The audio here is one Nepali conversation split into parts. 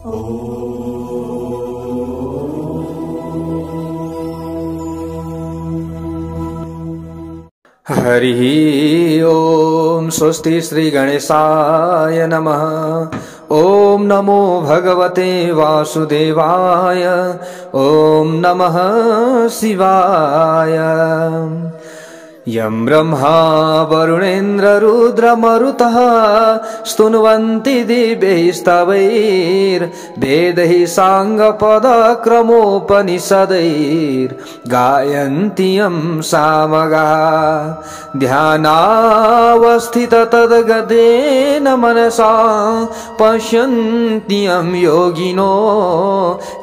हरि ओम। स्वस्ति श्री गणेशाय नमः। ओम नमो भगवते वासुदेवाय। ओम नमः शिवाय। यं ब्रह्मा वरुणेन्द्र रुद्र मरुतः स्तुन्वन्ति दिव्यैस्तवैर्वेदैः साङ्गपदक्रमोपनिषदैर्गायन्ति यं सामगाः। ध्यानावस्थित तद्गतेन मनसा पश्यन्ति यं योगिनो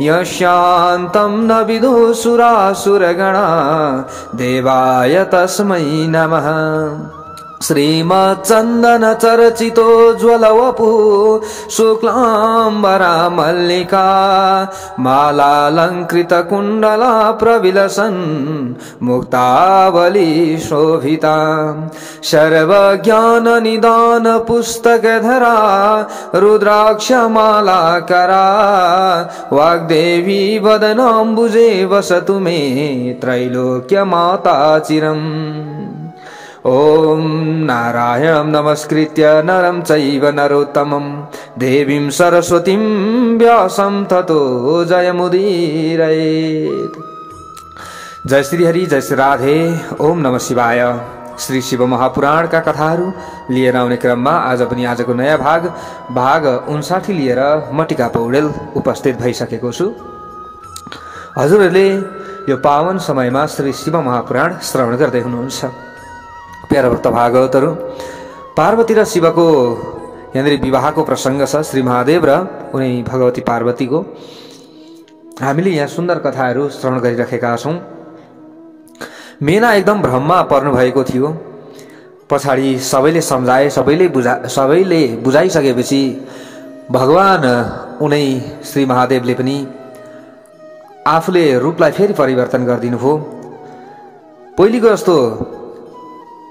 यशान्तं न विदुषुरासुरगणा देवाय तस्मै नमः। श्रीमच्चन्दन चर्चितो ज्वलवपु शुक्लाम्बरा मल्लिका मालालंकृत कुण्डला प्रविलसन् मुक्तावली शोभिता सर्वज्ञान निदान पुस्तकधरा रुद्राक्षमालाकरा वाग्देवी वदनाम्बुजे वसतु मे त्रैलोक्य माता चिरम्। ओम नारायणं नमस्कृत्य नरं चैव नरोत्तमं देवीं सरस्वतीं व्यासं ततो जयमुदीरयेत्। जय श्री हरि, जय श्री राधे। ओम नमः शिवाय। श्री शिव महापुराण का कथाहरू लिएर आउने क्रममा आज पनि आजको नयाँ भाग 59 लिएर म टिका पौडेल उपस्थित भइसकेको छु। हजुरहरूले यो पावन समयमा श्री शिव महापुराण श्रवण गर्दै हुनुहुन्छ। प्यारा भक्त भागवतहरू, पार्वती र शिवको यहाँनिर विवाहको प्रसङ्ग छ। श्री महादेव र उनी भगवती पार्वतीको हामीले यहाँ सुन्दर कथाहरू श्रवण गरिरहेका छौँ। मेना एकदम भ्रममा पर्नु भएको थियो। पछाडि सबैले सम्झाए, सबैले बुझाइसकेपछि भगवान उनै श्री महादेवले पनि आफूले रूपलाई फेरि परिवर्तन गरिदिनु भयो। पहिलेको जस्तो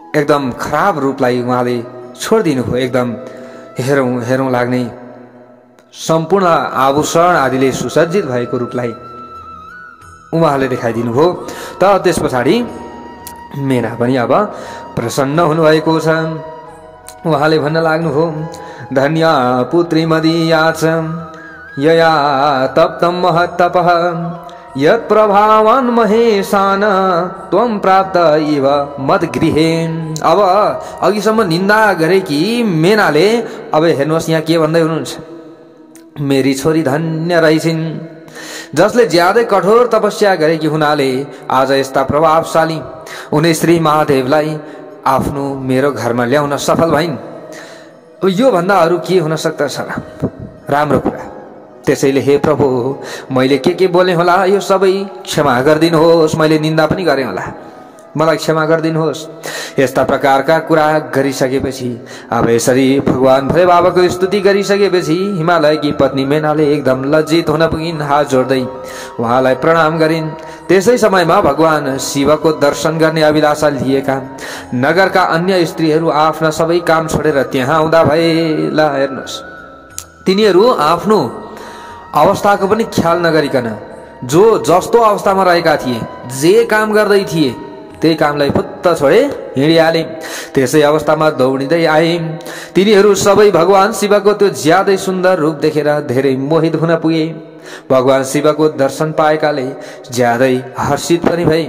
एकदम खराब रूपलाई उहाँले छोडिदिनु भयो। एकदम हेरौँ हेरौँ लाग्ने सम्पूर्ण आभूषण आदिले सुसज्जित भएको रूपलाई उहाँले देखाइदिनु भयो। त त्यस पछाडि मेना पनि अब प्रसन्न हुनुभएको छ। उहाँले भन्न लाग्नुभयो, धन्या पुत्री मदीया च यया तप्तं महत्तपः यत् प्रभावान महेशान त्वं प्राप्त इव मद्गृहे। अब अघिसम्म निन्दा गरेकी मेनाले अब हेर्नुहोस् यहाँ के भन्दै हुनुहुन्छ। मेरी छोरी धन्य रहेछिन्, जसले ज्यादै कठोर तपस्या गरेकी हुनाले आज यस्ता प्रभावशाली उनी श्री महादेवलाई आफ्नो मेरो घरमा ल्याउन सफल भइन्। यो भन्दा अरू के हुन सक्दछ र? राम्रो कुरा। त्यसैले हे प्रभु, मैले के बोले होला यो सबै क्षमा गरिदिनुहोस्। मैले निन्दा पनि गरेँ होला, मलाई क्षमा गरिदिनुहोस्। यस्ता प्रकारका कुरा गरिसकेपछि अब यसरी भगवान भोले बाबाको स्तुति गरिसकेपछि हिमालयकी पत्नी मेनाले एकदम लज्जित हुन पुगिन्। हात जोड्दै उहाँलाई प्रणाम गरिन्। त्यसै समयमा भगवान शिवको दर्शन गर्ने अभिलाषा लिएका नगरका अन्य स्त्रीहरू आफ्ना सबै काम छोडेर त्यहाँ आउँदा भए। ल हेर्नुहोस्, तिनीहरू आफ्नो अवस्थाको पनि ख्याल नगरिकन जो जस्तो अवस्थामा रहेका थिए, जे काम गर्दै थिए त्यही कामलाई फुत्त छोडे हिँडिहाले। त्यसै अवस्थामा दौडिँदै आए। तिनीहरू सबै भगवान शिवको त्यो ज्यादै सुन्दर रूप देखेर धेरै मोहित हुन पुगे। भगवान शिवको दर्शन पाएकाले ज्यादै हर्षित पनि भए।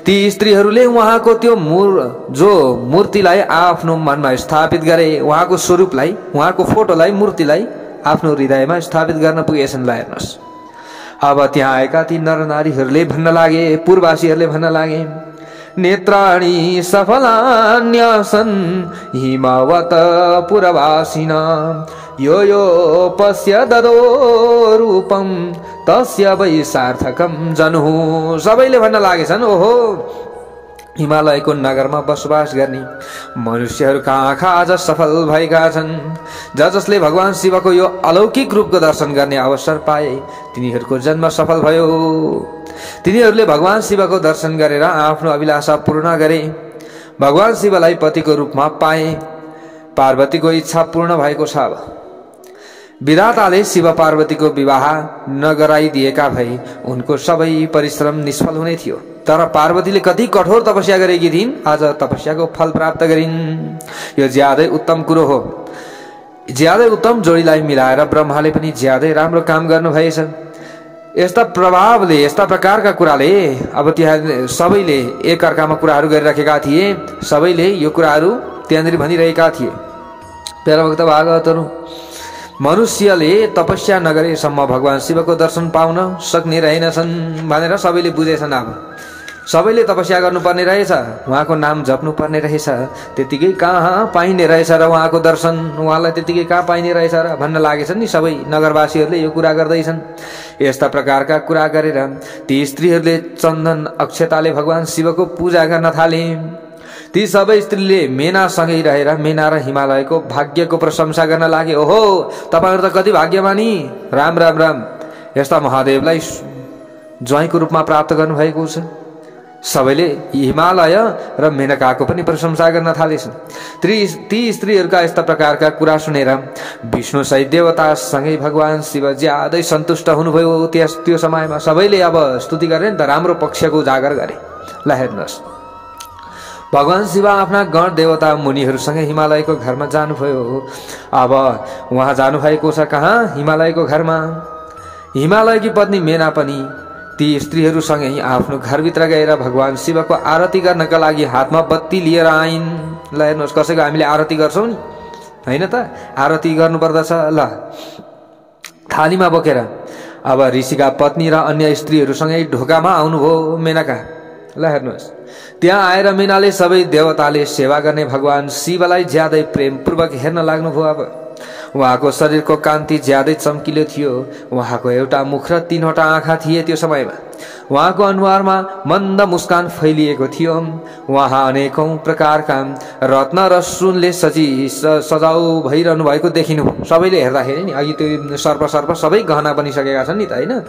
ती स्त्रीहरूले उहाँको त्यो मूर्तिलाई आफ्नो मनमा स्थापित गरे। उहाँको स्वरूपलाई, उहाँको फोटोलाई, मूर्तिलाई आफ्नो हृदयमा स्थापित गर्न पुगेछन्। ल हेर्नुहोस्, अब त्यहाँ आएका ती नर नारीहरूले भन्न लागे, पूर्ववासीहरूले भन्न लागे, नेत्राणि सफलान्यासन् हिमावत पुरवासिना यो पश्य ददो रूपम तस्य वै सार्थकम जनुः। सबैले भन्न लागेछन्, ओहो, हिमालयको नगरमा बसोबास गर्ने मनुष्यहरूका आँखा आज सफल भएका छन्। जसले भगवान शिवको यो अलौकिक रूपको दर्शन गर्ने अवसर पाए तिनीहरूको जन्म सफल भयो। तिनीहरूले भगवान शिवको दर्शन गरेर आफ्नो अभिलाषा पूर्ण गरे। भगवान शिवलाई पतिको रूपमा पाए। पार्वतीको इच्छा पूर्ण भएको छ। विधाताले शिव पार्वतीको विवाह नगराइदिएका भए उनको सबै परिश्रम निष्फल हुने थियो। तर पार्वतीले कति कठोर तपस्या गरेकी थिइन्, आज तपस्याको फल प्राप्त गरिन्। यो ज्यादै उत्तम कुरो हो। ज्यादै उत्तम जोडीलाई मिलाएर ब्रह्माले पनि ज्यादै राम्रो काम गर्नुभएछ। यस्ता प्रभावले, यस्ता प्रकारका कुराले अब त्यहाँ सबैले एक अर्कामा कुराहरू गरिराखेका थिए। सबैले यो कुराहरू त्यहाँनिर भनिरहेका थिए। प्यारा भक्त भागवतहरू, मनुष्यले तपस्या नगरेसम्म भगवान शिवको दर्शन पाउन सक्ने रहेनछन् भनेर सबैले बुझेछन्। अब सबैले तपस्या गर्नुपर्ने रहेछ, उहाँको नाम जप्नु पर्ने रहेछ, त्यतिकै कहाँ पाइने रहेछ र उहाँको दर्शन उहाँलाई त्यतिकै कहाँ पाइने रहेछ र भन्न लागेछन् नि सबै नगरवासीहरूले यो कुरा गर्दैछन्। यस्ता प्रकारका कुरा गरेर ती स्त्रीहरूले चन्दन अक्षताले भगवान शिवको पूजा गर्न थाले। ती सबै स्त्रीले मेनासँगै रहेर मेना र हिमालयको भाग्यको प्रशंसा गर्न लागे। ओहो, तपाईहरु त कति भाग्यमानी, राम राम राम, यस्ता महादेवलाई ज्वाइँको रूपमा प्राप्त गर्नुभएको छ। सबैले हिमालय र मेनकाको पनि प्रशंसा गर्न थालेछन्। ती स्त्रीहरूका यस्ता प्रकारका कुरा सुनेर विष्णु सहित देवतासँगै भगवान शिव ज्यादै सन्तुष्ट हुनुभयो। त्यो समयमा सबैले अब स्तुति गरे नि त, राम्रो पक्षको उजागर गरे। ल हेर्नुहोस्, भगवान शिव आफ्ना गण देवता मुनिहरूसँगै हिमालयको घरमा जानुभयो। अब उहाँ जानुभएको छ कहाँ? हिमालयको घरमा। हिमालयकी पत्नी मेना पनि ती स्त्रीहरूसँगै आफ्नो घरभित्र गएर भगवान शिवको आरती गर्नका लागि हातमा बत्ती लिएर आइन्। ल हेर्नुहोस्, कसैको हामीले आरती गर्छौँ नि, होइन त? आरती गर्नुपर्दछ। ल थालीमा बोकेर अब ऋषिका पत्नी र अन्य स्त्रीहरूसँगै ढोकामा आउनुभयो मेनका। ल हेर्नुहोस्, त्यहाँ आएर मेनाले सबै देवताले सेवा गर्ने भगवान शिवलाई ज्यादै प्रेमपूर्वक हेर्न लाग्नुभयो। अब उहाँको शरीरको कान्ति ज्यादै चम्किलो थियो। उहाँको एउटा मुख र 3वटा आँखा थिए। त्यो समयमा उहाँको अनुहारमा मन्द मुस्कान फैलिएको थियो। उहाँ अनेकौं प्रकारका रत्न र सुनले सजाउ भइरहनु भएको देखिनु। सबैले हेर्दाखेरि नि अघि त्यो सर्प सबै गहना बनिसकेका छन् नि त, होइन?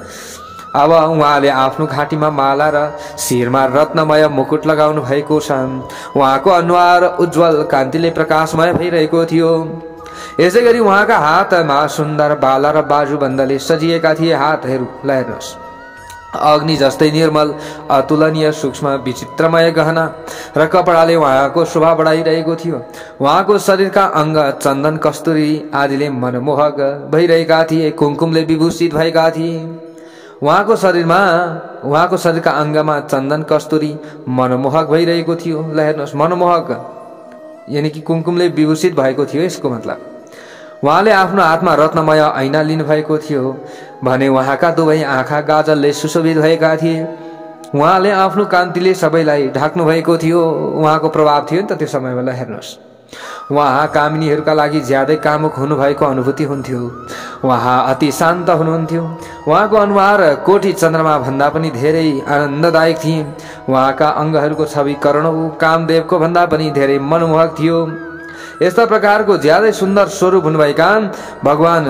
अब उहाँले आफ्नो घाँटीमा माला र शिरमा रत्नमय मुकुट लगाउनु भएको छ। उहाँको अनुहार उज्जवल कान्तिले प्रकाशमय भइरहेको थियो। यसै गरी उहाँका हातमा सुन्दर बाला र बाजुबन्दले सजिएका थिए। हातहरू ल हेर्नुहोस्, अग्नि जस्तै निर्मल, अतुलनीय, सूक्ष्म, विचित्रमय गहना र कपडाले उहाँको शोभा बढाइरहेको थियो। उहाँको शरीरका अङ्ग चन्दन कस्तुरी आदिले मनमोहक भइरहेका थिए, कुमकुमले विभूषित भएका थिए। उहाँको शरीरका अङ्गमा चन्दन कस्तुरी मनमोहक भइरहेको थियो। ल हेर्नुहोस्, मनमोहक यानि कि कुमकुमले विभूषित भएको थियो। यसको मतलब उहाँले आफ्नो हातमा रत्नमय ऐना लिनुभएको थियो भने उहाँका दुवै आँखा गाजलले सुशोभित भएका थिए। उहाँले आफ्नो कान्तिले सबैलाई ढाक्नु भएको थियो। उहाँको प्रभाव थियो नि त त्यो समयमा। ल हेर्नुहोस्, उहाँ कामिनीहरूका लागि ज्यादै कामुक हुनुभएको अनुभूति हुन्थ्यो। उहाँ अति शान्त हुनुहुन्थ्यो। उहाँको अनुहार कोटी चन्द्रमा भन्दा पनि धेरै आनन्ददायक थिए। उहाँका अङ्गहरूको छवि करोडौं कामदेवको भन्दा पनि धेरै मनमोहक थियो। यस्ता प्रकारको ज्यादै सुन्दर स्वरूप हुनुभएका भगवान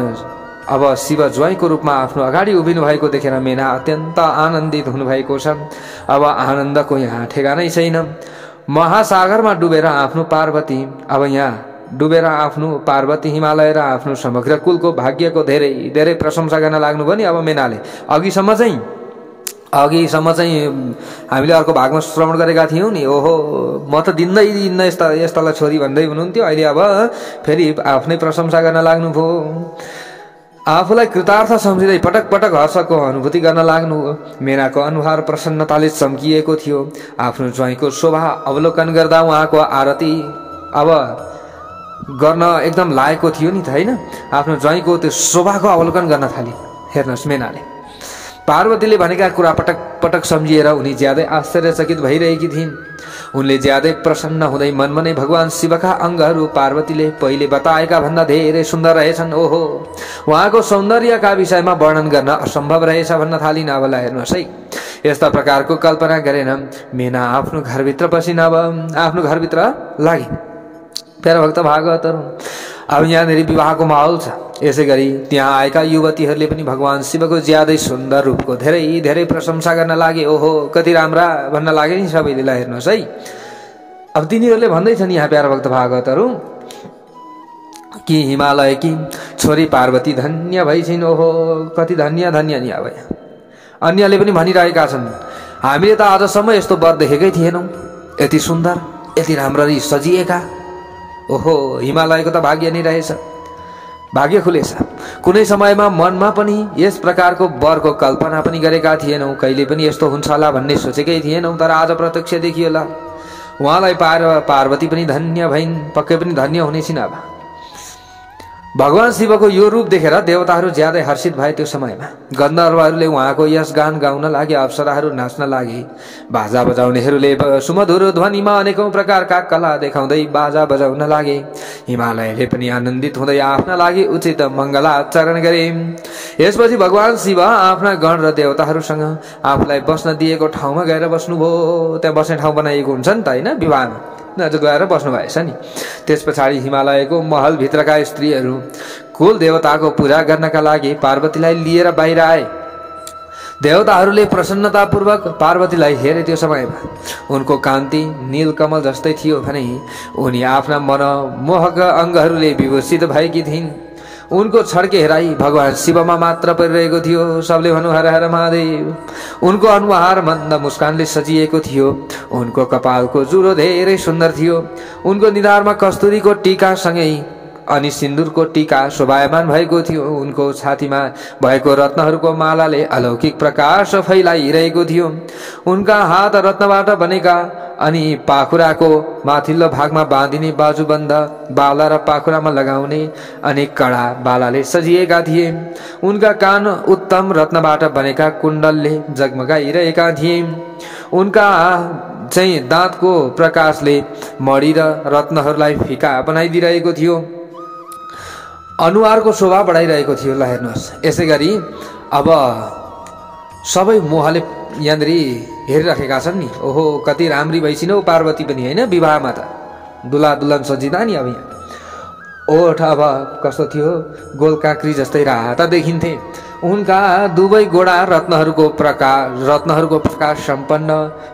अब शिव ज्वाइँको रूपमा आफ्नो अगाडि उभिनु भएको देखेर मेना अत्यन्त आनन्दित हुनुभएको छ। अब आनन्दको यहाँ ठेगानै छैन। महासागरमा डुबेर आफ्नो पार्वती हिमालय र आफ्नो समग्र कुलको भाग्यको धेरै धेरै प्रशंसा गर्न लाग्नुभयो नि। अब मेनाले अघिसम्म चाहिँ हामीले अर्को भागमा श्रवण गरेका थियौँ नि, ओहो म त दिन्न यस्तालाई छोरी भन्दै हुनुहुन्थ्यो। अहिले अब फेरि आफ्नै प्रशंसा गर्न लाग्नुभयो। आफूलाई कृतार्थ सम्झिँदै पटक पटक हर्षको अनुभूति गर्न लाग्नु। मेनाको अनुहार प्रसन्नताले चम्किएको थियो। आफ्नो ज्वाइँको शोभा अवलोकन गर्दा उहाँको आरती अब गर्न एकदम लागेको थियो नि त, होइन? आफ्नो ज्वाइँको त्यो शोभाको अवलोकन गर्न थाले। हेर्नुहोस्, मेनाले पार्वतीले भनेका कुरा पटक पटक सम्झिएर उनी ज्यादै आश्चर्यचकित भइरहेकी थिइन्। उनले ज्यादै प्रसन्न हुँदै मनमा नै भगवान शिवका अङ्गहरू पार्वतीले पहिले बताएका भन्दा धेरै सुन्दर रहेछन्। ओहो, उहाँको सौन्दर्यका विषयमा वर्णन गर्न असम्भव रहेछ भन्न थालिन्। अब हेर्नुहोस् है, यस्ता प्रकारको कल्पना गरेन मेना आफ्नो घरभित्र पसिन्। अब आफ्नो घरभित्र लागिन्। प्यारा भक्त भागवतहरू, अब यहाँनिर विवाहको माहौल छ। यसै गरी त्यहाँ आएका युवतीहरूले पनि भगवान शिवको ज्यादै सुन्दर रूपको धेरै धेरै प्रशंसा गर्न लागे। ओहो, कति राम्रा भन्न लागे नि सबैले। ल हेर्नुहोस् है, अब तिनीहरूले भन्दैछन् यहाँ प्यारा भक्त भागवतहरू, कि हिमालयकी छोरी पार्वती धन्य भइछिन्। ओहो कति धन्य धन्य नि। अब अन्यले पनि भनिरहेका छन् हामीले त आजसम्म यस्तो वर देखेकै थिएनौँ, यति सुन्दर यति राम्ररी सजिएका। ओहो हिमालयको त भाग्य नै रहेछ, भाग्य खुलेछ। कुनै समयमा मनमा पनि यस प्रकारको वरको कल्पना पनि गरेका थिएनौँ, कहिले पनि यस्तो हुन्छ होला भन्ने सोचेकै थिएनौँ, तर आज प्रत्यक्ष देखियोला। उहाँलाई पाएर पार्वती पनि धन्य भइन्, पक्कै पनि धन्य हुनेछिन्। अब भगवान शिवको यो रूप देखेर देवताहरू ज्यादै हर्षित भए। त्यो समयमा गन्धर्वहरूले उहाँको यस गान गाउन लागे, अप्सराहरू नाच्न लागे, बाजा बजाउनेहरूले सुमधुर ध्वनिमा अनेकौं प्रकारका कला देखाउँदै बाजा बजाउन लागे। हिमालयले पनि आनन्दित हुँदै आफ्ना लागि उचित मङ्गलाचरण गरे। यसपछि भगवान शिव आफ्ना गण र देवताहरूसँग आफूलाई बस्न दिएको ठाउँमा गएर बस्नुभयो। त्यहाँ बस्ने ठाउँ बनाइएको हुन्छ नि त होइन, विवाहमा गएर बस्नु भएछ नि। त्यस पछाडि हिमालयको महलभित्रका स्त्रीहरू कुल देवताको पूजा गर्नका लागि पार्वतीलाई लिएर बाहिर आए। देवताहरूले प्रसन्नतापूर्वक पार्वतीलाई हेरे। त्यो समयमा उनको कान्ति नीलकमल जस्तै थियो भने उनी आफ्ना मनमोहक अङ्गहरूले विभूषित भएकी थिइन्। उनको छड्के हेराई भगवान शिवमा मात्र परिरहेको थियो। सबले भनौँ हर हर महादेव। उनको अनुहार मन्द मुस्कानले सजिएको थियो। उनको कपालको जुरो धेरै सुन्दर थियो। उनको निधारमा कस्तुरीको टीकासँगै अनि सिन्दुरको टीका शोभायमान भएको थियो। उनको छातीमा भएको रत्नहरूको मालाले अलौकिक प्रकाश फैलाइरहेको थियो। उनका हात रत्नबाट बनेका अनि पाखुराको माथिल्लो भागमा बाँधिने बाजुबन्द, बाला र पाखुरामा लगाउने अनेक कडा बालाले सजिएका थिए। उनका कान उत्तम रत्नबाट बनेका कुण्डलले जगमगाइरहेका थिए। उनका चाहिँ दाँतको प्रकाशले मणि र रत्नहरूलाई फिका बनाइदिरहेको थियो। अनुहारको शोभा बढाइरहेको थियो। ल हेर्नुहोस्, यसै गरी अब सबै मोहले यहाँनिर हेरिराखेका छन् नि। ओहो कति राम्री भइसिन् हौ पार्वती पनि होइन, विवाहमा त दुला दुल्हन सजिँदा नि। अब यहाँ ओठ अब कस्तो थियो, गोल काँक्री जस्तै राता देखिन्थे। उनका दुवै गोडा रत्नहरूको प्रकाश सम्पन्न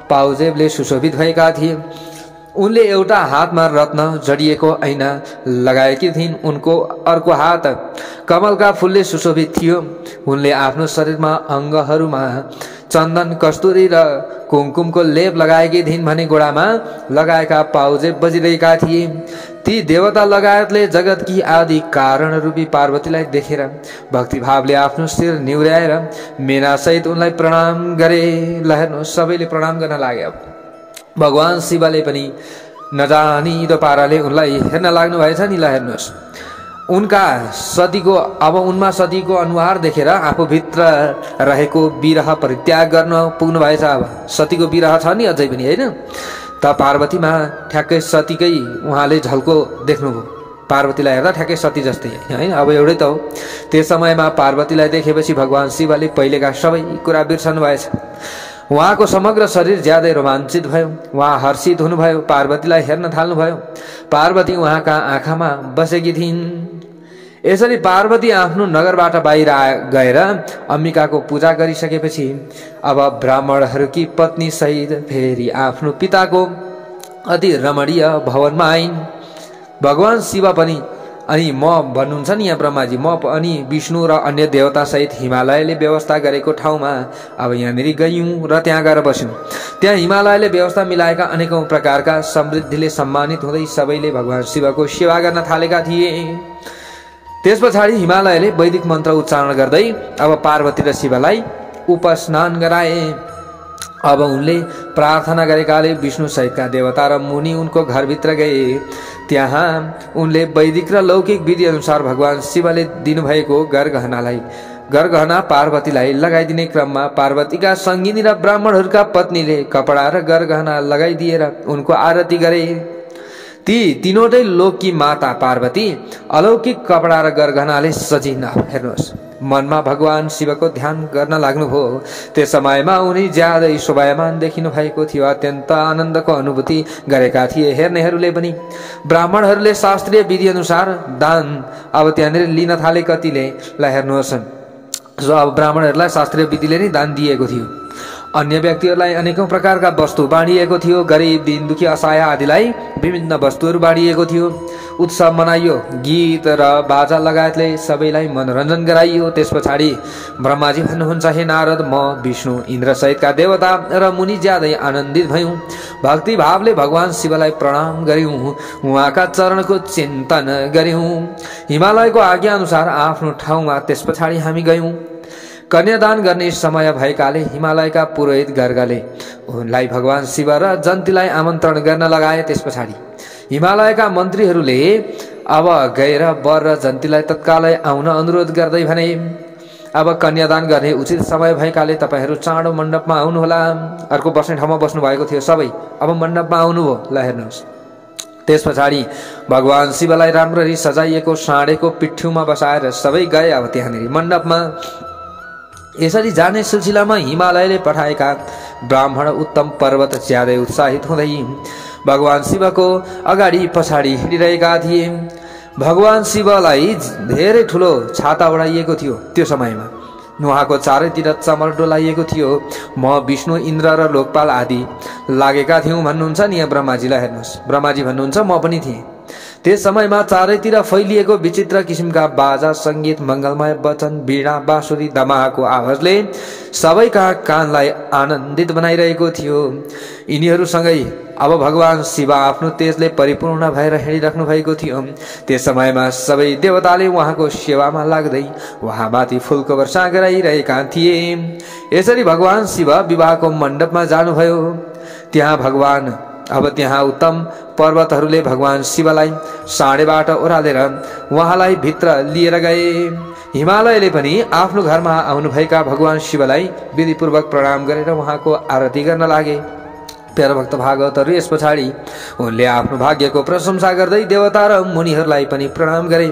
पाउजेबले सुशोभित भएका थिए। उनले एउटा हातमा रत्न जडिएको ऐना लगाएकी थिइन्। उनको अर्को हात कमलका फूलले सुशोभित थियो। उनले आफ्नो शरीरमा अङ्गहरूमा चन्दन, कस्तुरी र कुमकुमको लेप लगाएकी थिइन् भने गोडामा लगाएका पाउजेब बजिरहेका थिए। ती देवता लगायतले जगतकी आदि कारण रूपी पार्वतीलाई देखेर भक्तिभावले आफ्नो शिर निहुर्याएर मेनासहित उनलाई प्रणाम गरे। ल हेर्नुहोस्, सबैले प्रणाम गर्न लाग्यो। भगवान शिवले पनि नजानिदो पाराले उनलाई हेर्न लाग्नु भएछ नि। ल हेर्नुहोस्, उनका सतीको अब उनमा सतीको अनुहार देखेर आफूभित्र रहेको विरह परित्याग गर्न पुग्नु भएछ। अब सतीको विरह छ नि अझै पनि होइन। त पार्वतीमा ठ्याक्कै सतीकै उहाँले झल्को देख्नुभयो। पार्वतीलाई हेर्दा ठ्याक्कै सती जस्तै होइन। अब एउटै त हो। त्यस समयमा पार्वतीलाई देखेपछि भगवान शिवले पहिलेका सबै कुरा बिर्सनु भएछ। उहाँको समग्र शरीर ज्यादै रोमाञ्चित भयो। उहाँ हर्षित हुनुभयो, पार्वतीलाई हेर्न थाल्नुभयो। पार्वती उहाँका आँखामा बसेकी थिइन्। यसरी पार्वती आफ्नो नगरबाट बाहिर गएर अम्बिकाको पूजा गरिसकेपछि अब ब्राह्मणहरूकी पत्नी सहित फेरि आफ्नो पिताको अति रमणीय भवनमा आइन्। भगवान शिव पनि अनि म भन्नुहुन्छ नि यहाँ ब्रह्माजी, म अनि विष्णु र अन्य देवता सहित हिमालयले व्यवस्था गरेको ठाउँमा अब यहाँनिर गयौँ र त्यहाँ गएर बस्यौँ। त्यहाँ हिमालयले व्यवस्था मिलाएका अनेकौं प्रकारका समृद्धिले सम्मानित हुँदै सबैले भगवान शिवको सेवा गर्न थालेका थिए। त्यस पछाडि हिमालयले वैदिक मन्त्र उच्चारण गर्दै अब पार्वती र शिवलाई उपस्नान गराए। अब उनले प्रार्थना गरेकाले विष्णु सहितका देवता र मुनि उनको घरभित्र गए। त्यहाँ उनले वैदिक र लौकिक विधि अनुसार भगवान शिवले दिनुभएको गरगहना पार्वतीलाई लगाइदिने क्रममा पार्वतीका सङ्गिनी र ब्राह्मणहरूका पत्नीले कपडा र गरगहना लगाइदिएर उनको आरती गरे। ती तीनवटै लोककी माता पार्वती अलौकिक कपडा र गरगहनाले सजिन। हेर्नुहोस्, मनमा भगवान शिवको ध्यान गर्न लाग्नुभयो। त्यस समयमा उनी ज्यादै शोभायमान देखिनु भएको थियो। अत्यन्त आनन्दको अनुभूति गरेका थिए हेर्नेहरूले पनि। ब्राह्मणहरूले शास्त्रीय विधि अनुसार दान अब त्यहाँनिर लिन थाले। कतिले ल हेर्नुहोस्, अब ब्राह्मणहरूलाई शास्त्रीय विधिले नै दान दिएको थियो। अन्य व्यक्तिहरूलाई अनेकौं प्रकारका वस्तु बाँडिएको थियो। गरिब, दीन दुखी, असहाय आदिलाई विभिन्न वस्तुहरू बाँडिएको थियो। उत्सव मनाइयो, गीत र बाजा लगायतले सबैलाई मनोरञ्जन गराइयो। त्यस पछाडि ब्रह्माजी भन्नुहुन्छ, हे नारद, म विष्णु इन्द्र सहितका देवता र मुनि ज्यादै आनन्दित भयौँ। भक्ति भावले भगवान शिवलाई प्रणाम गर्यौँ, उहाँका चरणको चिन्तन गर्यौँ। हिमालयको आज्ञा अनुसार आफ्नो ठाउँमा त्यस पछाडि हामी गयौँ। कन्यादान गर्ने समय भएकाले हिमालयका पुरोहित गर्गले उनलाई भगवान शिव र जन्तीलाई आमन्त्रण गर्न लगाए। त्यस पछाडि हिमालयका मन्त्रीहरूले अब गएर वर र जन्तीलाई तत्कालै आउन अनुरोध गर्दै भने, अब कन्यादान गर्ने उचित समय भएकाले तपाईहरू चाँडो मण्डपमा आउनुहोला। अर्को बस्ने ठाउँमा बस्नु भएको थियो सबै, अब मण्डपमा आउनुभयो। ल हेर्नुहोस्, त्यस पछाडि भगवान शिवलाई राम्ररी सजाइएको साँडेको पिठ्युमा बसाएर सबै गए अब त्यहाँनिर मण्डपमा। यसरी जाने सिलसिलामा हिमालयले पठाएका ब्राह्मण उत्तम पर्वत ज्यादै उत्साहित हुँदै भगवान शिवको अगाडि पछाडि हिँडिरहेका थिए। भगवान शिवलाई धेरै ठुलो छाता ओढाइएको थियो। त्यो समयमा उहाँको चारैतिर चमर डोलाइएको थियो। म विष्णु इन्द्र र लोकपाल आदि लागेका थियौँ भन्नुहुन्छ नि यहाँ ब्रह्माजीलाई। हेर्नुहोस्, ब्रह्माजी भन्नुहुन्छ म पनि थिएँ। त्यस समयमा चारैतिर फैलिएको विचित्र किसिमका बाजा, सङ्गीत, मङ्गलमय वचन, वीणा, बाँसुरी, दमाहाको आवाजले सबैका कानलाई आनन्दित बनाइरहेको थियो। यिनीहरूसँगै अब भगवान शिव आफ्नो तेजले परिपूर्ण भएर हिँडिराख्नु भएको थियो। त्यस समयमा सबै देवताले उहाँको सेवामा लाग्दै उहाँमाथि फुलको वर्षा गराइरहेका थिए। यसरी भगवान शिव विवाहको मण्डपमा जानुभयो। त्यहाँ उत्तम पर्वतहरूले भगवान शिवलाई साँडेबाट ओह्रालेर उहाँलाई भित्र लिएर गए। हिमालयले पनि आफ्नो घरमा आउनुभएका भगवान शिवलाई विधिपूर्वक प्रणाम गरेर उहाँको आरती गर्न लागे। प्यारा भक्त भागवतहरू यस पछाडि उनले आफ्नो भाग्यको प्रशंसा गर्दै देवता र मुनिहरूलाई पनि प्रणाम गरे।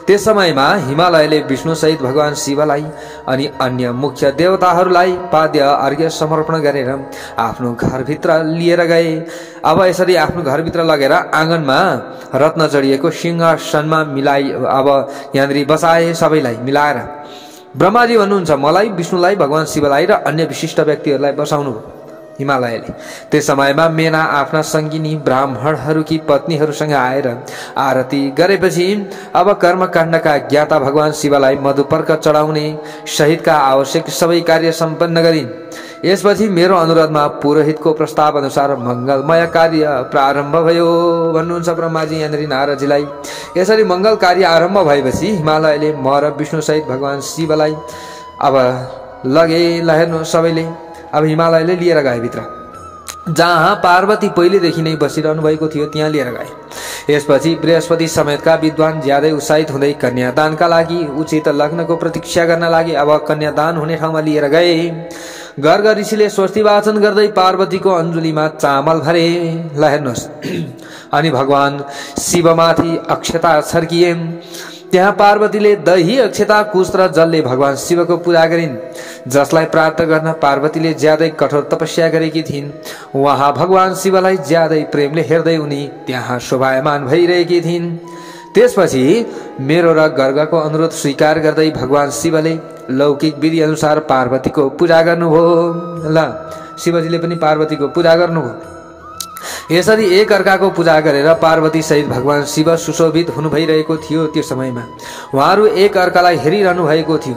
त्यस समयमा हिमालयले विष्णुसहित भगवान शिवलाई अनि अन्य मुख्य देवताहरूलाई पाद्य अर्घ्य समर्पण गरेर आफ्नो घरभित्र लिएर गए। अब यसरी आफ्नो घरभित्र लगेर आँगनमा रत्न जडिएको सिंहासनमा मिलाई अब यहाँनिर बसाए सबैलाई मिलाएर। ब्रह्माजी भन्नुहुन्छ, मलाई, विष्णुलाई, भगवान शिवलाई र अन्य विशिष्ट व्यक्तिहरूलाई बसाउनु हिमालयले। त्यस समयमा मेना आफ्ना सङ्गिनी ब्राह्मणहरूकी पत्नीहरूसँग आएर आरती गरेपछि अब कर्मकाण्डका ज्ञाता भगवान शिवलाई मधुपर्क चढाउने सहितका आवश्यक सबै कार्य सम्पन्न गरिन्। यसपछि मेरो अनुरोधमा पुरोहितको प्रस्ताव अनुसार मङ्गलमय कार्य प्रारम्भ भयो भन्नुहुन्छ ब्रह्माजी यहाँनिर नारदजीलाई। यसरी मङ्गल कार्य आरम्भ भएपछि हिमालयले म र विष्णुसहित भगवान शिवलाई अब लगे। हेर्नु सबैले अब हिमालयले लिएर गए भित्र, जहाँ पार्वती पहिलेदेखि नै बसिरहनु भएको थियो त्यहाँ लिएर गए। यसपछि बृहस्पति समेतका विद्वान ज्यादै उत्साहित हुँदै कन्यादानका लागि उचित लग्नको प्रतीक्षा गर्न लागे। अब कन्यादान हुने ठाउँमा लिएर गए। गर्ग ऋषिले स्वस्ति वाचन गर्दै पार्वतीको अञ्जुलीमा चामल भरे। ल हेर्नुहोस्, अनि भगवान शिवमाथि अक्षता छर्किए। त्यहाँ पार्वतीले दही, अक्षता, कुश र जलले भगवान शिवको पूजा गरिन्, जसलाई प्राप्त गर्न पार्वतीले ज्यादै कठोर तपस्या गरेकी थिइन्। उहाँ भगवान शिवलाई ज्यादै प्रेमले हेर्दै उनी त्यहाँ शोभायमान भइरहेकी थिइन्। त्यसपछि मेरो र गर्गको अनुरोध स्वीकार गर्दै भगवान शिवले लौकिक विधि अनुसार पार्वतीको पूजा गर्नुभयो। ल शिवजीले पनि पार्वतीको पूजा गर्नुभयो। यसरी एक अर्काको पूजा गरेर पार्वती सहित भगवान शिव सुशोभित हुनु भइरहेको थियो। त्यो समयमा उहाँहरू एक अर्कालाई हेरिरहनु भएको थियो।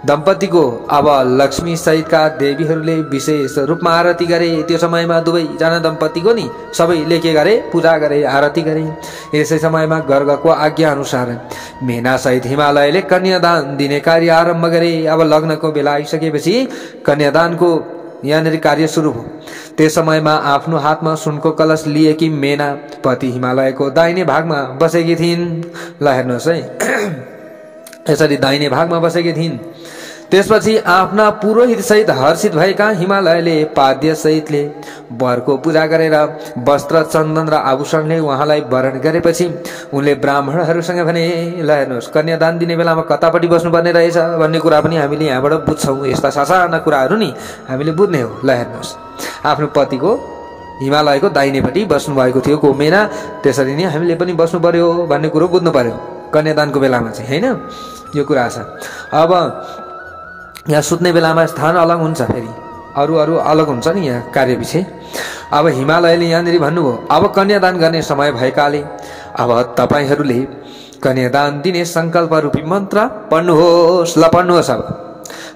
दम्पतिको अब लक्ष्मी सहितका देवीहरूले विशेष रूपमा आरती गरे। त्यो समयमा दुवैजना दम्पतिको नि सबैले के गरे, पूजा गरे, आरती गरे। यसै समयमा गर्गको आज्ञा अनुसार मेना सहित हिमालयले कन्यादान दिने कार्य आरम्भ गरे। अब लग्नको बेला आइसकेपछि कन्यादानको यहाँनिर कार्य सुरु भयो। त्यस समयमा आफ्नो हातमा सुनको कलश लिएकी मेना पति हिमालयको दाहिने भागमा बसेकी थिइन्। ल हेर्नुहोस् है, यसरी दाहिने भागमा बसेकी थिइन्। त्यसपछि आफ्ना पुरोहित सहित हर्षित भएका हिमालयले पाद्य सहितले वरको पूजा गरेर वस्त्र, चन्दन र आभूषणले उहाँलाई वरण गरेपछि उनले ब्राह्मणहरूसँग भने, ल हेर्नुहोस्, कन्यादान दिने बेलामा कतापट्टि बस्नुपर्ने रहेछ भन्ने कुरा पनि हामीले यहाँबाट बुझ्छौँ। यस्ता सासाना कुराहरू नि हामीले बुझ्ने हो। ल हेर्नुहोस्, आफ्नो पतिको हिमालयको दाहिनेपट्टि बस्नु भएको थियो को मेना, त्यसरी नै हामीले पनि बस्नु पर्यो भन्ने कुरो बुझ्नु पर्यो कन्यादानको बेलामा चाहिँ, होइन? यो कुरा छ। अब यहाँ सुत्ने बेलामा स्थान अलग हुन्छ फेरि, अरू अरू अलग हुन्छ नि यहाँ कार्य विषय। अब हिमालयले यहाँनिर भन्नुभयो अब कन्यादान गर्ने समय भएकाले अब तपाईँहरूले कन्यादान दिने सङ्कल्प रूपी मन्त्र पढ्नुहोस्। ल पढ्नुहोस्। अब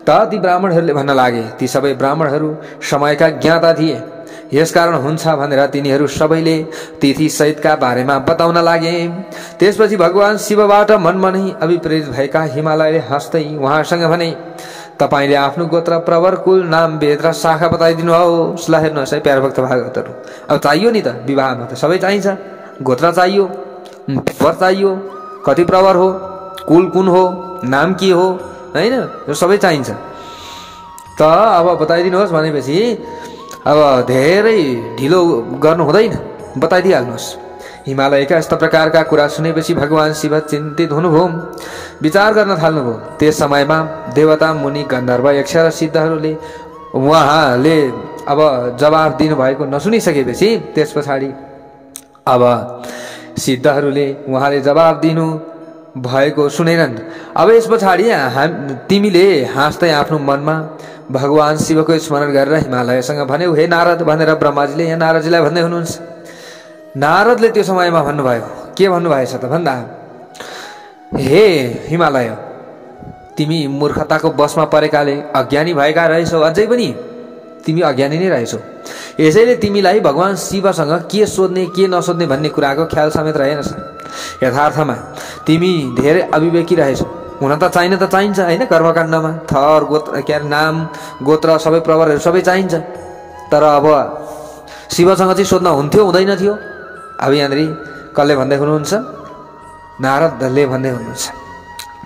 त ती ब्राह्मणहरूले भन्न लागे, ती सबै ब्राह्मणहरू समयका ज्ञाता थिए, यसकारण हुन्छ भनेर तिनीहरू सबैले तिथि सहितका बारेमा बताउन लागे। त्यसपछि भगवान शिवबाट मनमा नै अभिप्रेरित भएका हिमालयले हाँस्दै उहाँसँग भने, तपाईँले आफ्नो गोत्र, प्रवर, कुल, नाम, वेद र शाखा बताइदिनुहोस्। ल हेर्नुहोस् है प्यारो भक्त भागवतहरू, अब चाहियो नि त, विवाहमा त सबै चाहिन्छ। गोत्र चाहियो, प्रवर चाहियो, कति प्रवर हो, कुल कुन हो, नाम के हो, होइन, यो सबै चाहिन्छ। त अब बताइदिनुहोस् भनेपछि अब धेरै ढिलो गर्नु हुँदैन, बताइदिइहाल्नुहोस्। हिमालयका यस्ता प्रकारका कुरा सुनेपछि भगवान शिव चिन्तित हुनुभयो, विचार गर्न थाल्नुभयो। त्यस समयमा देवता, मुनि, गन्धर्व, यक्ष र सिद्धहरूले उहाँले अब जवाफ दिनुभएको नसुनिसकेपछि त्यस पछाडि अब सिद्धहरूले उहाँले जवाफ दिनु भएको सुनेनन्। अब यस पछाडि तिमीले हाँस्दै आफ्नो मनमा भगवान शिवको स्मरण गरेर हिमालयसँग भन्यौ, हे नारद भनेर ब्रह्माजीले यहाँ नारदजीलाई भन्दै हुनुहुन्छ। नारदले त्यो समयमा भन्नुभयो, के भन्नुभएछ त भन्दा, हे हिमालय, तिमी मूर्खताको बसमा परेकाले अज्ञानी भएका रहेछौ, अझै पनि तिमी अज्ञानी नै रहेछौ। यसैले तिमीलाई भगवान शिवसँग के सोध्ने के नसोध्ने भन्ने कुराको ख्याल समेत रहेनछ। यथार्थमा तिमी धेरै अविवेकी रहेछौ। हुन त चाहिन त चाहिन्छ होइन, कर्मकाण्डमा थर, गोत्र, के अरे नाम, गोत्र, सबै प्रवरहरू सबै चाहिन्छ। तर अब शिवसँग चाहिँ सोध्न हुन्थ्यो हुँदैन थियो। अब यहाँनिर कसले भन्दै हुनुहुन्छ, नारदले भन्दै हुनुहुन्छ,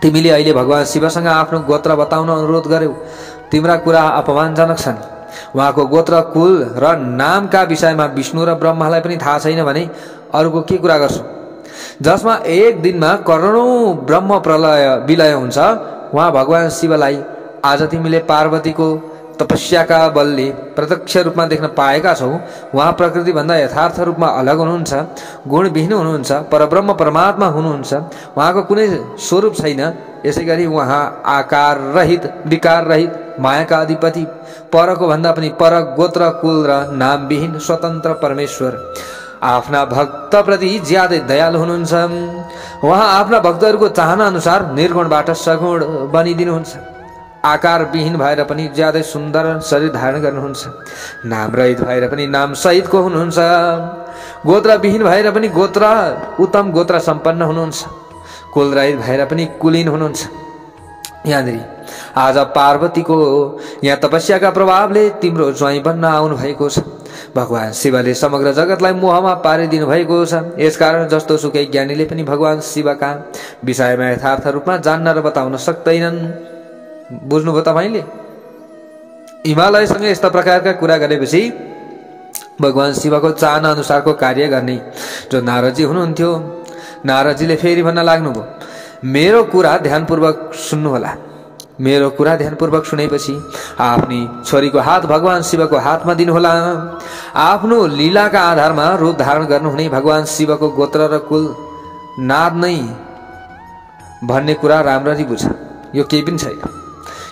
तिमीले अहिले भगवान शिवसँग आफ्नो गोत्र बताउन अनुरोध गर्यौ, तिम्रा कुरा अपमानजनक छन्। उहाँको गोत्र, कुल र नामका विषयमा विष्णु र ब्रह्मालाई पनि थाहा छैन भने अरूको के कुरा गर्छौ? जसमा एक दिनमा करोडौं ब्रह्म प्रलय विलय हुन्छ, उहाँ भगवान शिवलाई आज तिमीले पार्वतीको तपस्याका बलले प्रत्यक्ष रूपमा देख्न पाएका छौ। उहाँ प्रकृतिभन्दा यथार्थ रूपमा अलग हुनुहुन्छ, गुणविहीन हुनुहुन्छ, परब्रह्म परमात्मा हुनुहुन्छ। उहाँको कुनै स्वरूप छैन। यसै गरी उहाँ आकार रहित, विकार रहित, मायाका अधिपति, परको भन्दा पनि पर, गोत्र, कुल र नामविहीन स्वतन्त्र परमेश्वर, आफ्ना भक्तप्रति ज्यादै दयालु हुनुहुन्छ। उहाँ आफ्ना भक्तहरूको चाहना अनुसार निर्गुणबाट सगुण बनिदिनुहुन्छ। आकार विहीन भएर पनि ज्यादै सुन्दर शरीर धारण गर्नुहुन्छ। नाम रहित भएर पनि नाम सहितको हुनुहुन्छ। गोत्र विहीन भएर पनि गोत्र, उत्तम गोत्र सम्पन्न हुनुहुन्छ। कुल रहित भएर पनि कुलीन हुनुहुन्छ। यहाँनिर आज पार्वतीको यहाँ तपस्याका प्रभावले तिम्रो ज्वाइँ बन्न आउनु भएको छ। भगवान शिवले समग्र जगतलाई मोहमा पारिदिनु भएको छ। यसकारण जस्तो सुकै ज्ञानीले पनि भगवान शिवका विषयमा यथार्थ रूपमा जान्न र बताउन सक्दैनन्। बुझ्नुभयो तपाईँले? हिमालयसँग यस्ता प्रकारका कुरा गरेपछि भगवान शिवको चाहना अनुसारको कार्य गर्ने जो नारदजी हुनुहुन्थ्यो, नारदजीले फेरि भन्न लाग्नुभयो, मेरो कुरा ध्यानपूर्वक सुन्नुहोला। मेरो कुरा ध्यानपूर्वक सुनेपछि आफ्नी छोरीको हात भगवान शिवको हातमा दिनुहोला। आफ्नो लीलाका आधारमा रूप धारण गर्नुहुने भगवान शिवको गोत्र र कुल नाद नै भन्ने कुरा राम्ररी बुझ। यो केही पनि छैन,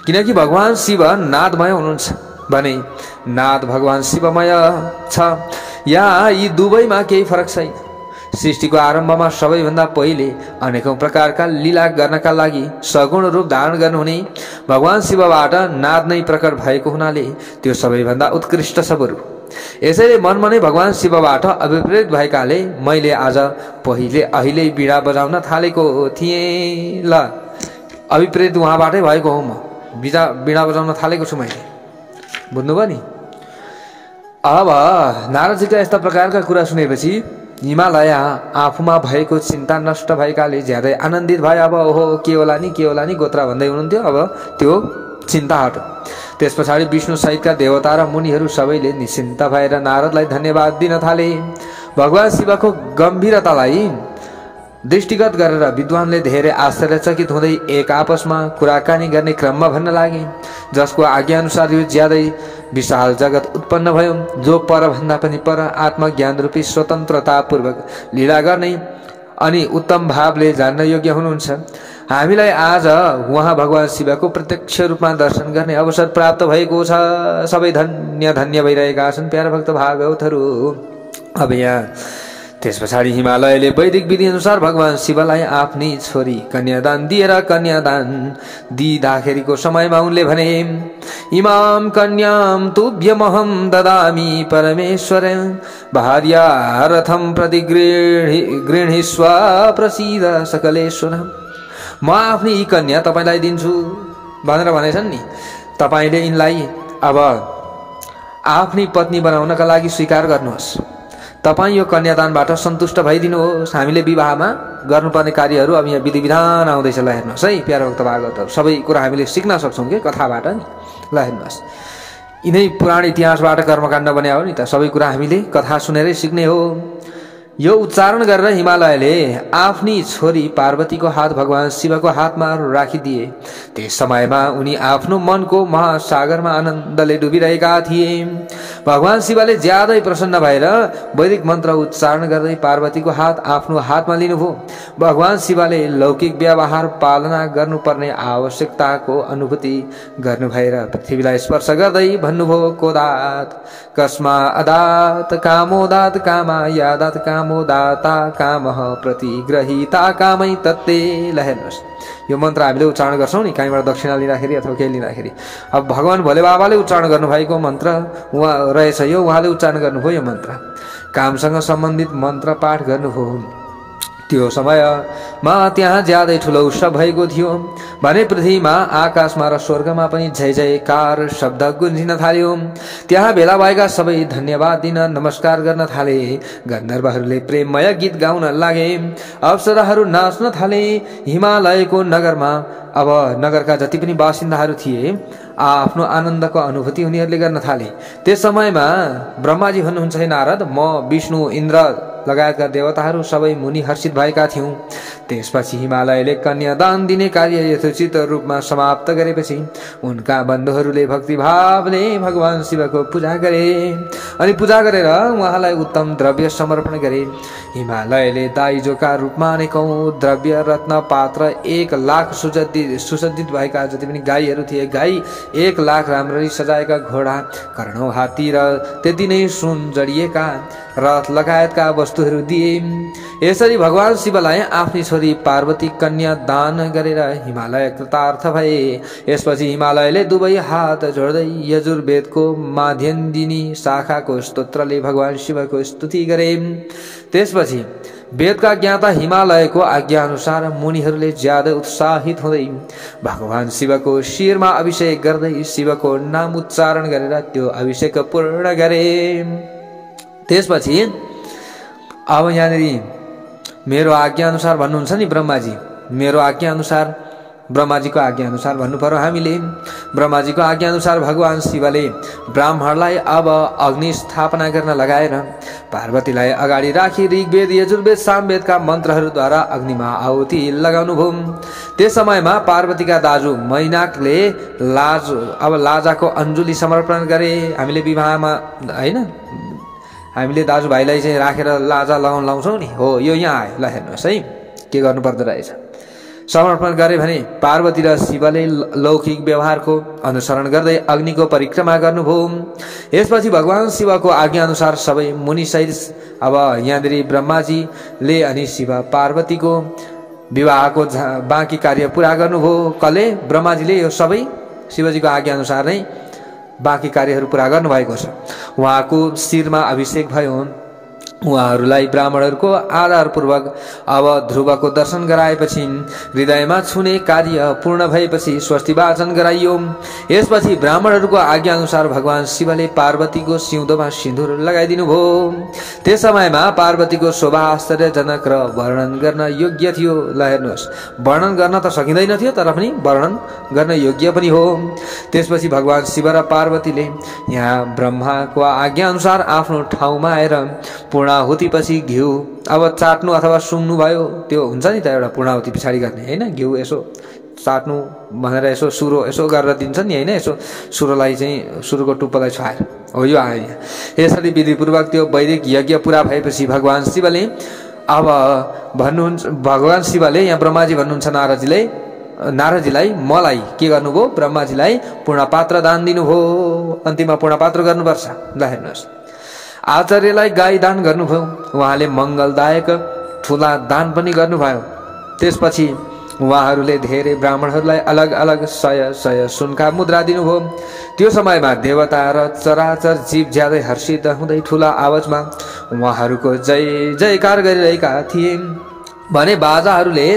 किनकि भगवान शिव नादमय हुनुहुन्छ भने नाद भगवान शिवमय छ। यहाँ यी दुवैमा केही फरक छैन। सृष्टिको आरम्भमा सबैभन्दा पहिले अनेकौं प्रकारका लीला गर्नका लागि सगुण रूप धारण गर्नुहुने भगवान शिवबाट नाद नै प्रकट भएको हुनाले त्यो सबैभन्दा उत्कृष्ट छ बरु। यसैले मनमा नै भगवान शिवबाट अभिप्रेत भएकाले मैले आज अहिले बीडा बजाउन थालेको थिएँ। ल, अभिप्रेत उहाँबाटै भएको हो। म बीडा बजाउन थालेको छु मैले। बुझ्नुभयो नि? अब नारदजीका यस्ता प्रकारका कुरा सुनेपछि हिमालय आफूमा भएको चिन्ता नष्ट भएकाले ज्यादै आनन्दित भए। अब ओहो के होला नि गोत्र भन्दै हुनुहुन्थ्यो, अब त्यो चिन्ता हट्यो। त्यस पछाडि विष्णु सहितका देवता र मुनिहरू सबैले निश्चिन्त भएर नारदलाई धन्यवाद दिन थाले। भगवान शिवको गम्भीरतालाई दृष्टिगत गरेर विद्वानले धेरै आश्चर्यचकित हुँदै एक आपसमा कुराकानी गर्ने क्रममा भन्न लागे, जसको आज्ञा अनुसार यो ज्यादै विशाल जगत उत्पन्न भयो, जो परभन्दा पनि पर आत्मज्ञान रूपी स्वतन्त्रतापूर्वक लीला गर्ने अनि उत्तम भावले जान्न योग्य हुनुहुन्छ। हामीलाई आज उहाँ भगवान शिवको प्रत्यक्ष रूपमा दर्शन गर्ने अवसर प्राप्त भएको छ। सबै धन्य धन्य भइरहेका छन् प्यारा भक्त भागवतहरू। अब यहाँ त्यस पछाडि हिमालयले वैदिक विधि अनुसार भगवान शिवलाई आफ्नी छोरी कन्यादान दिएर कन्यादान दिँदाखेरिको समयमा उनले भने, इमाम कन्याम तुभ्यमहं ददामि परमेश्वर भार्यारथं प्रति गृह्णीस्व प्रसीद सकलेश्वर। म आफ्नी यी कन्या तपाईलाई दिन्छु भनेर भनेछन् नि। तपाईले यिनलाई अब आफ्नी पत्नी बनाउनका लागि स्वीकार गर्नुहोस्। तपाईँ यो कन्यादानबाट सन्तुष्ट भइदिनुहोस्। हामीले विवाहमा गर्नुपर्ने कार्यहरू अब यहाँ विधि विधान आउँदैछ। ल हेर्नुहोस् है प्यारा भक्त भागवतहरू, सबै कुरा हामीले सिक्न सक्छौँ कि कथाबाट नि। ल हेर्नुहोस्, यिनै पुराण इतिहासबाट कर्मकाण्ड बने हो नि त। सबै कुरा हामीले कथा सुनेरै सिक्ने हो। यो उच्चारण गरेर हिमालयले आफ्नी छोरी पार्वतीको हात भगवान शिवको हातमा राखिदिए। त्यस समयमा उनी आफ्नो मनको महासागरमा आनन्दले डुबिरहेका थिए। भगवान शिवले ज्यादै प्रसन्न भएर वैदिक मन्त्र उच्चारण गर्दै पार्वतीको हात आफ्नो हातमा लिनुभयो। भगवान शिवले लौकिक व्यवहार पालना गर्नुपर्ने आवश्यकताको अनुभूति गर्नु भएर पृथ्वीलाई स्पर्श गर्दै भन्नुभयो, कोदात कस्मा अदात कामोदात कामा यादात कामोदाता कामः प्रतिग्रहिता कामै तत्ते। ल हेर्नुहोस्, यो मन्त्र हामीले उच्चारण गर्छौँ नि कहीँबाट दक्षिणा लिँदाखेरि अथवा केही लिँदाखेरि। अब भगवान भोले बाबाले उच्चारण गर्नुभएको मन्त्र उहाँ रहेछ यो। उहाँले उच्चारण गर्नुभयो यो मन्त्र। कामसँग सम्बन्धित मन्त्र पाठ गर्नुभयो। त्यो समयमा त्यहाँ ज्यादै ठुलो उत्सव भएको थियो भने पृथ्वीमा आकाशमा र स्वर्गमा पनि जय जयकार शब्द गुन्जिन थाल्यो। त्यहाँ भेला भएका सबै धन्यवाद दिन नमस्कार गर्न थाले। गन्धर्वहरूले प्रेममय गीत गाउन लागे। अप्सराहरू नाच्न थाले। हिमालयको नगरमा अब नगरका जति पनि बासिन्दाहरू थिए आफ्नो आनन्दको अनुभूति उनीहरूले गर्न थाले। त्यस समयमा ब्रह्माजी भन्नुहुन्छ, हे नारद, म विष्णु इन्द्र लगायतका देवताहरू सबै मुनि हर्षित भएका थियौँ। त्यसपछि हिमालयले कन्यादान दिने कार्य यथोचित रूपमा समाप्त गरेपछि उनका बन्धुहरूले भक्तिभावले भगवान शिवको पूजा गरे अनि पूजा गरेर उहाँलाई उत्तम द्रव्य समर्पण गरे। हिमालयले दाइजोका रूपमा अनेकौं द्रव्य रत्न पात्र 1,00,000 सुसज्जित भएका जति पनि गाईहरू थिए, गाई 1,00,000 राम्ररी सजाएका घोडा, कर्णौ हात्ती र त्यति नै सुन जडिएका रथ लगायतका वस्तुहरू दिए। यसरी भगवान शिवलाई आफ्नी छोरी पार्वती कन्या दान गरेर हिमालय कृतार्थ भए। यसपछि हिमालयले दुवै हात जोड्दै यजुर्वेदको माध्यन्दिनी शाखाको स्तोत्रले भगवान शिवको स्तुति गरे। त्यसपछि वेदका ज्ञाता हिमालयको आज्ञा अनुसार मुनिहरूले ज्यादा उत्साहित हुँदै भगवान शिवको शिरमा अभिषेक गर्दै शिवको नाम उच्चारण गरेर त्यो अभिषेक पूर्ण गरे। त्यसपछि अब यहाँनिर मेरो आज्ञा अनुसार भन्नुहुन्छ नि ब्रह्माजी, मेरो आज्ञा अनुसार ब्रह्माजीको आज्ञा अनुसार भन्नु पर्यो हामीले। ब्रह्माजीको आज्ञा अनुसार भगवान शिवले ब्राह्मणलाई अब अग्नि स्थापना गर्न लगाएर पार्वतीलाई अगाडि राखी ऋग्वेद यजुर्वेद सामवेदका मन्त्रहरूद्वारा अग्निमा आहुति लगाउनु भयो। त्यस समयमा पार्वतीका दाजु मैनाकले लाजाको अञ्जुली समर्पण गरे। हामीले विवाहमा हैन हामीले दाजुभाइलाई चाहिँ राखेर लाजा लाउँछौँ नि, हो यो यहाँ आयो। ल हेर्नुहोस् है के गर्नु पर्दो रहेछ। समर्पण गरे भने पार्वती र शिवले लौकिक व्यवहारको अनुसरण गर्दै अग्निको परिक्रमा गर्नुभयो। यसपछि भगवान शिवको आज्ञा अनुसार सबै मुनि सहित अब यहाँनिर ब्रह्माजीले अनि शिव पार्वतीको विवाहको बाँकी कार्य पूरा गर्नुभयो। कसले? ब्रह्माजीले यो सबै शिवजीको आज्ञा अनुसार नै बाँकी कार्यहरू पूरा गर्नुभएको छ। उहाँको शिरमा अभिषेक भयो। उहाँहरूलाई ब्राह्मणहरूको आदरपूर्वक अब ध्रुवको दर्शन गराएपछि हृदयमा छुने कार्य पूर्ण भएपछि स्वस्ति वाचन गराइयो। यसपछि ब्राह्मणहरूको आज्ञा अनुसार भगवान शिवले पार्वतीको सिउँदोमा सिन्दूर लगाइदिनु भयो। त्यस समयमा पार्वतीको शोभा आश्चर्यजनक र वर्णन गर्न योग्य थियो। ल हेर्नुहोस्, वर्णन गर्न त सकिँदैन थियो तर पनि वर्णन गर्न योग्य पनि हो। त्यसपछि भगवान शिव र पार्वतीले यहाँ ब्रह्माको आज्ञा अनुसार आफ्नो ठाउँमा आएर पूर्णाहुति पछि घिउ अब चाट्नु अथवा सुँग्नु भयो। त्यो हुन्छ नि त एउटा पूर्णाहुति पछाडि गर्ने हैन, घिउ यसो चाट्नु भनेर यसो सुरो यसो गरेर दिन्छ नि हैन, यसो सुरोलाई चाहिँ सुरोको टुप्पोलाई छुवाएर हो यो आयो। यसरी विधिपूर्वक त्यो वैदिक यज्ञ पूरा भएपछि भगवान शिवले अब भन्नुहुन्छ भगवान शिवले यहाँ ब्रह्माजी भन्नुहुन्छ नारदजीलाई मलाई के गर्नुभयो, ब्रह्माजीलाई पूर्णपात्र दान दिनुभयो। अन्तिममा पूर्णपात्र गर्नुपर्छ। ल हेर्नुहोस्, आचार्यलाई गाई दान गर्नुभयो, उहाँले मङ्गलदायक ठुला दान पनि गर्नुभयो। त्यसपछि उहाँहरूले धेरै ब्राह्मणहरूलाई अलग अलग सय सुनका मुद्रा दिनुभयो। त्यो समयमा देवता र चराचर जीव ज्यादै हर्षित हुँदै ठुला आवाजमा उहाँहरूको जय जयकार गरिरहेका थिए भने बाजाहरूले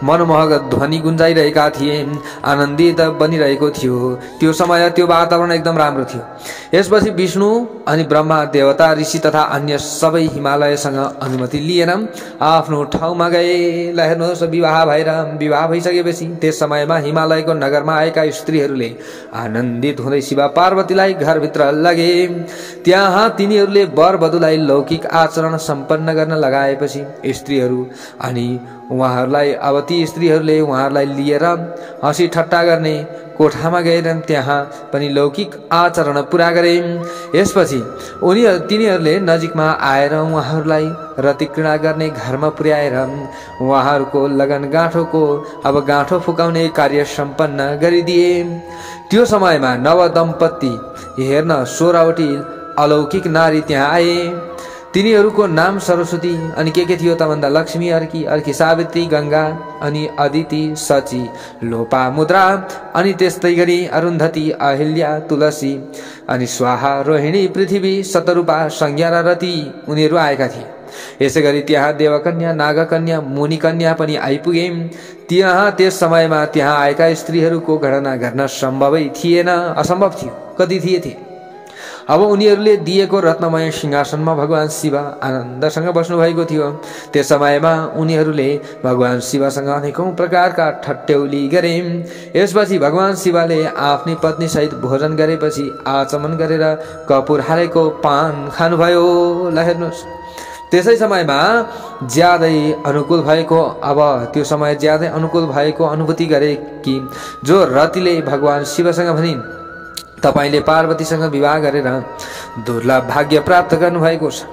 मनमोहक ध्वनि गुन्जाइरहेका थिए। आनन्दित बनिरहेको थियो। त्यो समय त्यो वातावरण एकदम राम्रो थियो। यसपछि विष्णु अनि ब्रह्मा, देवता, ऋषि तथा अन्य सबै हिमालयसँग अनुमति लिएर आफ्नो ठाउँमा गए। ल हेर्नुहोस्, विवाह भइसकेपछि त्यस समयमा हिमालयको नगरमा आएका स्त्रीहरूले आनन्दित हुँदै शिव पार्वतीलाई घरभित्र लगे। त्यहाँ तिनीहरूले वर वधुलाई लौकिक आचरण सम्पन्न गर्न लगाएपछि स्त्रीहरू अनि उहाँहरूलाई अब ती स्त्रीहरूले उहाँहरूलाई लिएर हँसी ठट्टा गर्ने कोठामा गएर त्यहाँ पनि लौकिक आचरण पुरा गरे। यसपछि तिनीहरूले नजिकमा आएर उहाँहरूलाई रतिक्रीडा गर्ने घरमा पुर्याएर उहाँहरूको लगन गाँठोको अब गाँठो फुकाउने कार्य सम्पन्न गरिदिए। त्यो समयमा नवदम्पति हेर्न 16वटी अलौकिक नारी त्यहाँ आए। तिनीहरूको नाम सरस्वती अनि के थियो त भन्दा लक्ष्मी, अर्की सावित्री, गंगा अनि अदिति, सची, लोपा, मुद्रा अनि त्यस्तै गरी अरुन्धती, अहिल्या, तुलसी अनि स्वाहा, रोहिणी, पृथ्वी, शतरूपा, संज्ञा र रति उनीहरू आएका थिए। यसै गरी त्यहाँ देवकन्या, नागकन्या, मुनिकन्या पनि आइपुगे। त्यस समयमा त्यहाँ आएका स्त्रीहरूको गणना गर्न सम्भवै थिएन, असम्भव थियो। कति थिए? अब उनीहरूले दिएको रत्नमय सिंहासनमा भगवान शिव आनन्दसँग बस्नु भएको थियो। त्यस समयमा उनीहरूले भगवान शिवसँग अनेकौं प्रकारका ठट्यौली गरे। यसपछि भगवान शिवले आफ्नी पत्नी सहित भोजन गरेपछि आचमन गरेर कपुर हालेको पान खानुभयो। ल हेर्नुहोस्, त्यसै समयमा ज्यादै अनुकूल भएको अनुभूति गरे कि जो रतिले भगवान शिवसँग भनिन्, तपाईले पार्वतीसँग विवाह गरेर दुर्लभ भाग्य प्राप्त गर्नुभएको छ।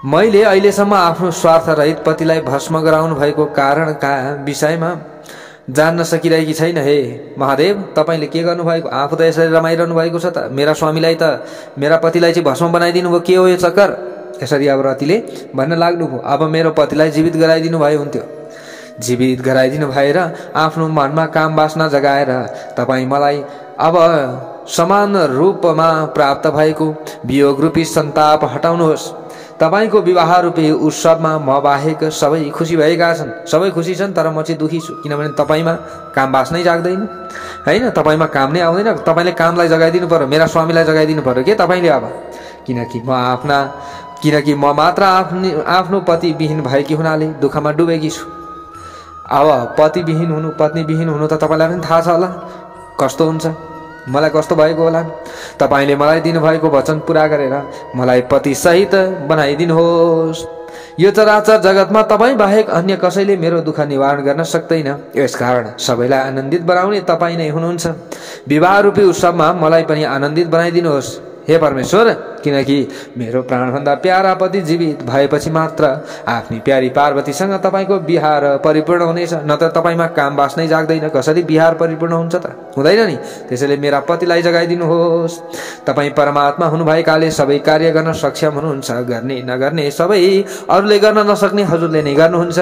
मैले अहिलेसम्म आफ्नो स्वार्थ रहित पतिलाई भस्म गराउनु भएको कारणका विषयमा जान्न सकिरहेकी छैन। हे महादेव, तपाईले के गर्नुभएको? आफू त यसरी रमाइरहनु भएको छ त, मेरा स्वामीलाई त, मेरा पतिलाई चाहिँ भस्म बनाइदिनु भयो, के हो यो चक्कर? यसरी अब रतिले भन्न लाग्नुभयो। अब मेरो पतिलाई जीवित गराइदिनु भए हुन्थ्यो। जीवित गराइदिनु भएर आफ्नो मनमा काम वासना जगाएर तपाईँ मलाई अब समान रूपमा प्राप्त भएको वियोग रूपी सन्ताप हटाउनुहोस्। तपाईको विवाह रूपी उत्सवमा म बाहेक सबै खुसी भएका छन्। सबै खुसी छन्, तर म चाहिँ दुखी छु, किनभने तपाईमा काम वासनै जाग्दैन हैन, तपाईमा काम नै आउँदैन। तपाईले कामलाई जगाइदिनु पर्यो, मेरा स्वामीलाई जगाइदिनु पर्यो के तपाईले अब? किनकि म मात्र आफ्नो पति विहीन भएकी हुनाले दुःखमा डुबेकी छु। अब पतिविहीन हुनु, पत्नीविहीन हुनु त तपाईलाई पनि थाहा छ होला कस्तो हुन्छ, मलाई कस्तो भएको होला। तपाईले मलाई दिनुभएको वचन पूरा गरेर मलाई पति सहित बनाइदिनुहोस्। यो चराचर जगतमा तपाईँ बाहेक अन्य कसैले मेरो दुःख निवारण गर्न सक्दैन। यसकारण सबैलाई आनन्दित बनाउने तपाईँ नै हुनुहुन्छ। विवाह रूपी उत्सवमा मलाई पनि आनन्दित बनाइदिनुहोस् हे परमेश्वर, किनकि मेरो प्राणभन्दा प्यारा पति जीवित भएपछि मात्र आफ्नी प्यारी पार्वतीसँग तपाईको विहार परिपूर्ण हुनेछ। नत्र तपाईमा काम वासनै जाग्दैन, कसरी विहार परिपूर्ण हुन्छ त? हुँदैन नि। त्यसैले मेरा पतिलाई जगाइदिनुहोस्। तपाईँ परमात्मा हुनुभएकाले सबै कार्य गर्न सक्षम हुनुहुन्छ। गर्ने नगर्ने सबै अरूले गर्न नसक्ने हजुरले नै गर्नुहुन्छ।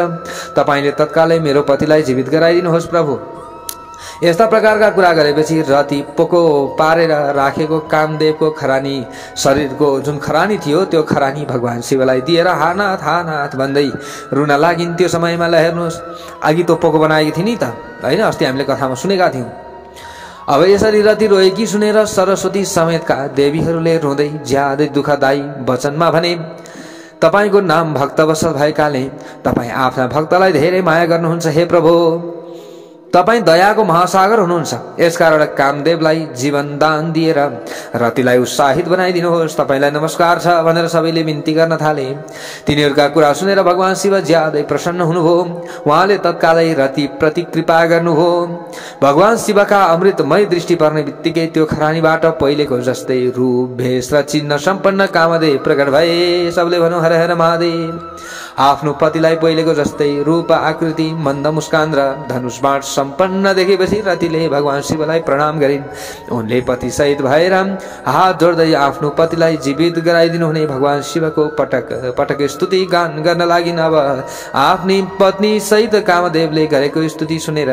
तपाईले तत्कालै मेरो पतिलाई जीवित गराइदिनुहोस् प्रभु। यस्ता प्रकारका कुरा गरेपछि रति पोको पारेर राखेको कामदेवको खरानी, शरीरको जुन खरानी थियो त्यो खरानी भगवान शिवलाई दिएर हानाथ हानाथ भन्दै रुन लागिन्। त्यो समयमा ल हेर्नुहोस्, अघि त पोको बनाएकी थिए नि त हैन, अस्ति हामीले कथामा सुनेका थियौँ। अब यसरी रति रोएकी सुनेर सरस्वती समेतका देवीहरूले रुँदै ज्यादै दुःखदायी वचनमा भने, तपाईको नाम भक्तवत्सल भएकाले तपाईँ आफ्ना भक्तलाई धेरै माया गर्नुहुन्छ। हे प्रभु, तपाईँ दयाको महासागर हुनुहुन्छ। यसकारण कामदेवलाई जीवन दान दिएर रतिलाई उत्साहित बनाइदिनुहोस्। तपाईलाई नमस्कार छ भनेर सबैले बिन्ती गर्न थाले। तिनीहरूका कुरा सुनेर भगवान शिव ज्यादै प्रसन्न हुनुभयो। उहाँले तत्कालै रति प्रति कृपा गर्नुभयो। भगवान शिवका अमृतमय दृष्टि पर्ने बित्तिकै त्यो खरानीबाट पहिलेको जस्तै रूप, भेष र चिन्ह सम्पन्न कामदेव प्रकट भए। सबले भनौँ हर हर महादेव। आफ्नो पतिलाई पहिलेको जस्तै रूप आकृति मन्द मुस्कान र धनुष बाण सम्पन्न देखेपछि रतिले भगवान शिवलाई प्रणाम गरिन्। उनले पति सहित भएर हात जोड्दै आफ्नो पतिलाई जीवित गराइदिनु हुने भगवान शिवको पटक पटक स्तुति गान गर्न लागिन्। अब आफ्नी पत्नी सहित कामदेवले गरेको स्तुति सुनेर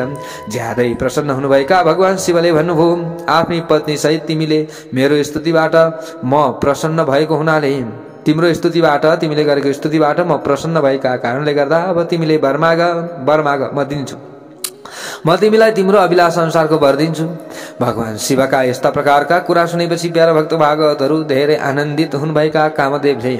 ज्यादै प्रसन्न हुनुभएका भगवान शिवले भन्नुभयो, आफ्नी पत्नी सहित तिमीले मेरो स्तुतिबाट म प्रसन्न भएको हुनाले तिम्रो स्तुतिबाट तिमीले गरेको स्तुतिबाट म प्रसन्न भएका कारणले गर्दा अब तिमीले वर माग म दिन्छु। म तिमीलाई तिम्रो अभिलाष अनुसारको वर दिन्छु। भगवान शिवका यस्ता प्रकारका कुरा सुनेपछि प्यारा भक्त भागवतहरू धेरै आनन्दित हुनुभएका कामदेवले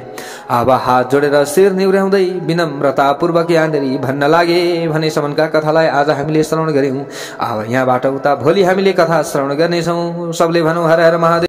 अब हात जोडेर शिर निहुर्याउँदै विनम्रतापूर्वक यहाँनिर भन्न लागे भनेसम्मका कथालाई आज हामीले श्रवण गर्यौं। अब यहाँबाट उता भोलि हामीले कथा श्रवण गर्नेछौं। सबले भनौं हर हर महादेव।